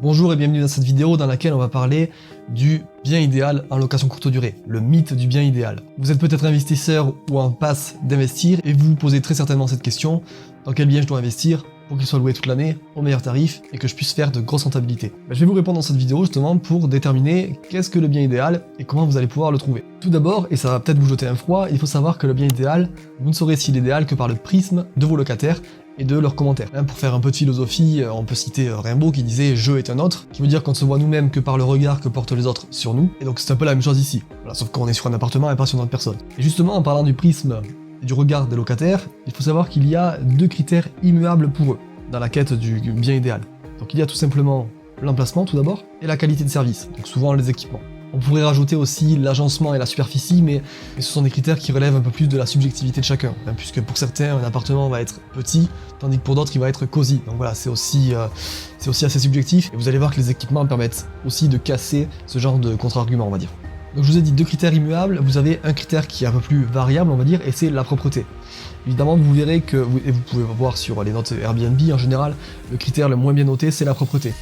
Bonjour et bienvenue dans cette vidéo dans laquelle on va parler du bien idéal en location courte durée, le mythe du bien idéal. Vous êtes peut-être investisseur ou en passe d'investir et vous vous posez très certainement cette question, dans quel bien je dois investir pour qu'il soit loué toute l'année, au meilleur tarif et que je puisse faire de grosses rentabilités. Je vais vous répondre dans cette vidéo justement pour déterminer qu'est-ce que le bien idéal et comment vous allez pouvoir le trouver. Tout d'abord, et ça va peut-être vous jeter un froid, il faut savoir que le bien idéal, vous ne saurez s'il est idéal que par le prisme de vos locataires et de leurs commentaires. Pour faire un peu de philosophie, on peut citer Rimbaud qui disait « je est un autre », qui veut dire qu'on ne se voit nous-mêmes que par le regard que portent les autres sur nous, et donc c'est un peu la même chose ici, voilà, sauf qu'on est sur un appartement et pas sur notre personne. Et justement, en parlant du prisme et du regard des locataires, il faut savoir qu'il y a deux critères immuables pour eux, dans la quête du bien idéal. Donc il y a tout simplement l'emplacement tout d'abord, et la qualité de service, donc souvent les équipements. On pourrait rajouter aussi l'agencement et la superficie, mais ce sont des critères qui relèvent un peu plus de la subjectivité de chacun, puisque pour certains, un appartement va être petit, tandis que pour d'autres, il va être cosy. Donc voilà, c'est aussi assez subjectif, et vous allez voir que les équipements permettent aussi de casser ce genre de contre-argument, on va dire. Donc je vous ai dit deux critères immuables, vous avez un critère qui est un peu plus variable, on va dire, et c'est la propreté. Évidemment, vous verrez que, et vous pouvez voir sur les notes Airbnb en général, le critère le moins bien noté, c'est la propreté.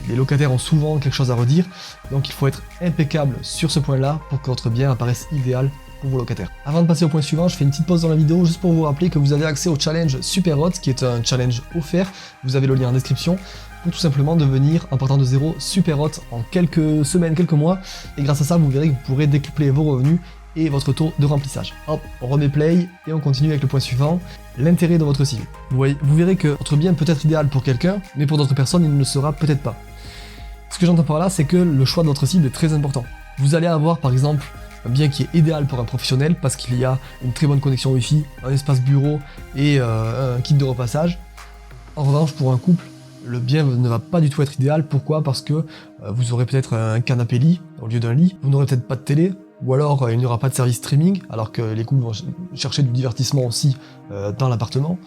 Les locataires ont souvent quelque chose à redire, donc il faut être impeccable sur ce point-là pour que votre bien apparaisse idéal pour vos locataires. Avant de passer au point suivant, je fais une petite pause dans la vidéo juste pour vous rappeler que vous avez accès au challenge Super Hot, qui est un challenge offert, vous avez le lien en description, pour tout simplement devenir, en partant de zéro, super hot en quelques semaines, quelques mois, et grâce à ça, vous verrez que vous pourrez décupler vos revenus et votre taux de remplissage. Hop, on remet play et on continue avec le point suivant, l'intérêt de votre cible. Vous verrez que votre bien peut être idéal pour quelqu'un, mais pour d'autres personnes, il ne le sera peut-être pas. Ce que j'entends par là, c'est que le choix de votre cible est très important. Vous allez avoir par exemple un bien qui est idéal pour un professionnel parce qu'il y a une très bonne connexion Wi-Fi, un espace bureau et un kit de repassage. En revanche, pour un couple, le bien ne va pas du tout être idéal. Pourquoi? Parce que vous aurez peut-être un canapé lit au lieu d'un lit, vous n'aurez peut-être pas de télé, ou alors il n'y aura pas de service streaming, alors que les couples vont chercher du divertissement aussi dans l'appartement.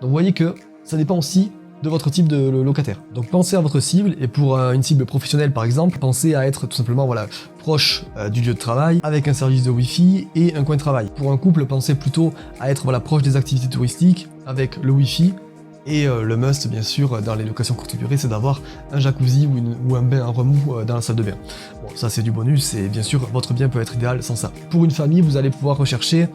Donc vous voyez que ça dépend aussi de votre type de locataire. Donc pensez à votre cible, et pour une cible professionnelle par exemple, pensez à être tout simplement proche du lieu de travail, avec un service de Wi-Fi et un coin de travail. Pour un couple, pensez plutôt à être proche des activités touristiques, avec le Wi-Fi, et le must bien sûr dans les locations courte durée, c'est d'avoir un jacuzzi ou un bain à remous dans la salle de bain. Bon, ça c'est du bonus, et bien sûr votre bien peut être idéal sans ça. Pour une famille, vous allez pouvoir rechercher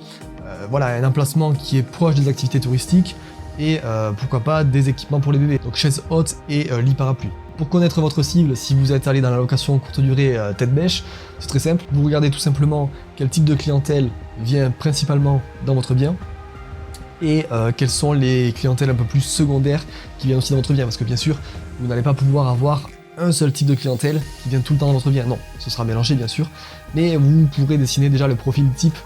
un emplacement qui est proche des activités touristiques, et pourquoi pas des équipements pour les bébés, donc chaise haute et lit parapluie. Pour connaître votre cible, si vous êtes allé dans la location courte durée tête bêche, c'est très simple, vous regardez tout simplement quel type de clientèle vient principalement dans votre bien, et quelles sont les clientèles un peu plus secondaires qui viennent aussi dans votre bien, parce que bien sûr, vous n'allez pas pouvoir avoir un seul type de clientèle qui vient tout le temps dans votre bien, non, ce sera mélangé bien sûr, mais vous pourrez dessiner déjà le profil type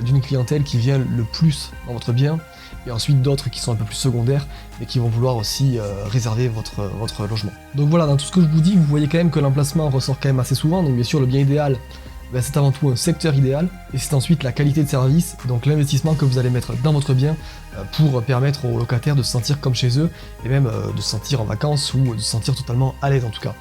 d'une clientèle qui vient le plus dans votre bien, et ensuite d'autres qui sont un peu plus secondaires, mais qui vont vouloir aussi réserver votre logement. Donc voilà, dans tout ce que je vous dis, vous voyez quand même que l'emplacement ressort quand même assez souvent, donc bien sûr le bien idéal, c'est avant tout un secteur idéal, et c'est ensuite la qualité de service, donc l'investissement que vous allez mettre dans votre bien pour permettre aux locataires de se sentir comme chez eux, et même de se sentir en vacances ou de se sentir totalement à l'aise en tout cas.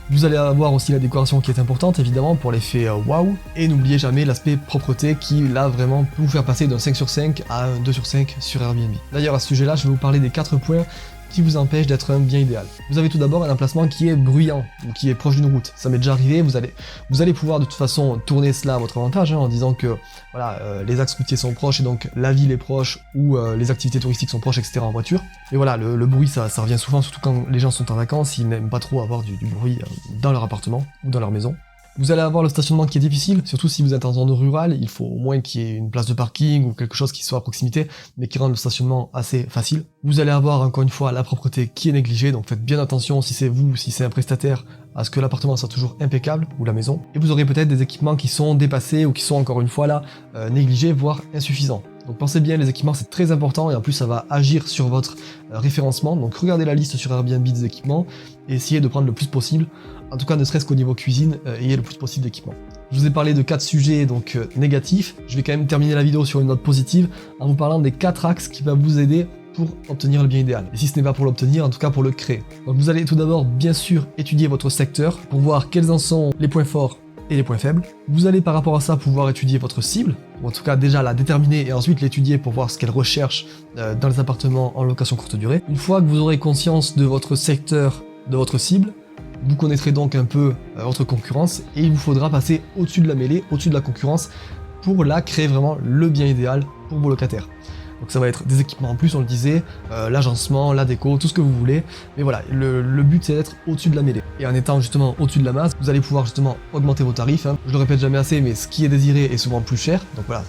Vous allez avoir aussi la décoration qui est importante évidemment pour l'effet waouh, et n'oubliez jamais l'aspect propreté qui là vraiment peut vous faire passer d'un 5 sur 5 à un 2 sur 5 sur Airbnb. D'ailleurs à ce sujet là, je vais vous parler des 4 points qui vous empêchent d'être un bien idéal. Vous avez tout d'abord un emplacement qui est bruyant, ou qui est proche d'une route. Ça m'est déjà arrivé, vous allez pouvoir de toute façon tourner cela à votre avantage, en disant que voilà, les axes routiers sont proches, et donc la ville est proche, ou les activités touristiques sont proches, etc. en voiture. Et voilà, le bruit ça revient souvent, surtout quand les gens sont en vacances, ils n'aiment pas trop avoir du bruit dans leur appartement, ou dans leur maison. Vous allez avoir le stationnement qui est difficile, surtout si vous êtes en zone rurale, il faut au moins qu'il y ait une place de parking ou quelque chose qui soit à proximité, mais qui rende le stationnement assez facile. Vous allez avoir encore une fois la propreté qui est négligée, donc faites bien attention si c'est vous, si c'est un prestataire, à ce que l'appartement soit toujours impeccable, ou la maison. Et vous aurez peut-être des équipements qui sont dépassés ou qui sont encore une fois là négligés, voire insuffisants. Donc pensez bien, les équipements c'est très important, et en plus ça va agir sur votre référencement, donc regardez la liste sur Airbnb des équipements, et essayez de prendre le plus possible, en tout cas ne serait-ce qu'au niveau cuisine, ayez le plus possible d'équipements. Je vous ai parlé de 4 sujets donc négatifs, je vais quand même terminer la vidéo sur une note positive, en vous parlant des 4 axes qui peuvent vous aider pour obtenir le bien idéal. Et si ce n'est pas pour l'obtenir, en tout cas pour le créer. Donc vous allez tout d'abord bien sûr étudier votre secteur, pour voir quels en sont les points forts et les points faibles. Vous allez par rapport à ça pouvoir étudier votre cible, ou en tout cas déjà la déterminer et ensuite l'étudier pour voir ce qu'elle recherche dans les appartements en location courte durée. Une fois que vous aurez conscience de votre secteur, de votre cible, Vous connaîtrez donc un peu votre concurrence et il vous faudra passer au-dessus de la mêlée, au-dessus de la concurrence pour là créer vraiment le bien idéal pour vos locataires. Donc ça va être des équipements en plus, on le disait, l'agencement, la déco, tout ce que vous voulez. Mais voilà, le but c'est d'être au-dessus de la mêlée. Et en étant justement au-dessus de la masse, vous allez pouvoir justement augmenter vos tarifs. Hein. Je le répète jamais assez, mais ce qui est désiré est souvent plus cher. Donc voilà,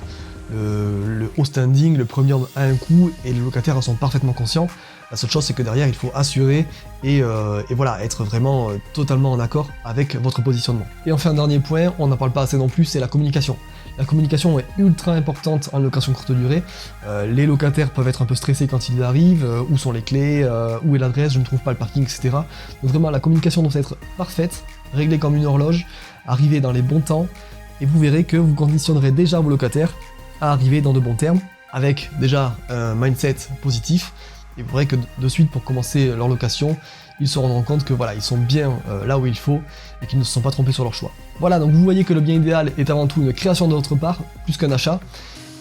le haut standing, le premium a un coût et les locataires en sont parfaitement conscients. La seule chose c'est que derrière il faut assurer et voilà, être vraiment totalement en accord avec votre positionnement. Et enfin, dernier point, on n'en parle pas assez non plus, c'est la communication. La communication est ultra importante en location courte durée. Les locataires peuvent être un peu stressés quand ils arrivent, où sont les clés, où est l'adresse, je ne trouve pas le parking, etc. Donc vraiment la communication doit être parfaite, réglée comme une horloge, arriver dans les bons temps, et vous verrez que vous conditionnerez déjà vos locataires à arriver dans de bons termes, avec déjà un mindset positif, et vous verrez que de suite pour commencer leur location, ils se rendront compte que voilà, ils sont bien là où il faut et qu'ils ne se sont pas trompés sur leur choix. Voilà, donc vous voyez que le bien idéal est avant tout une création de votre part, plus qu'un achat,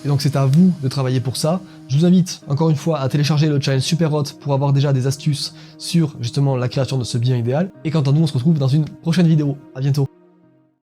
et donc c'est à vous de travailler pour ça. Je vous invite encore une fois à télécharger le challenge Super Hot pour avoir déjà des astuces sur justement la création de ce bien idéal, et quant à nous on se retrouve dans une prochaine vidéo. À bientôt.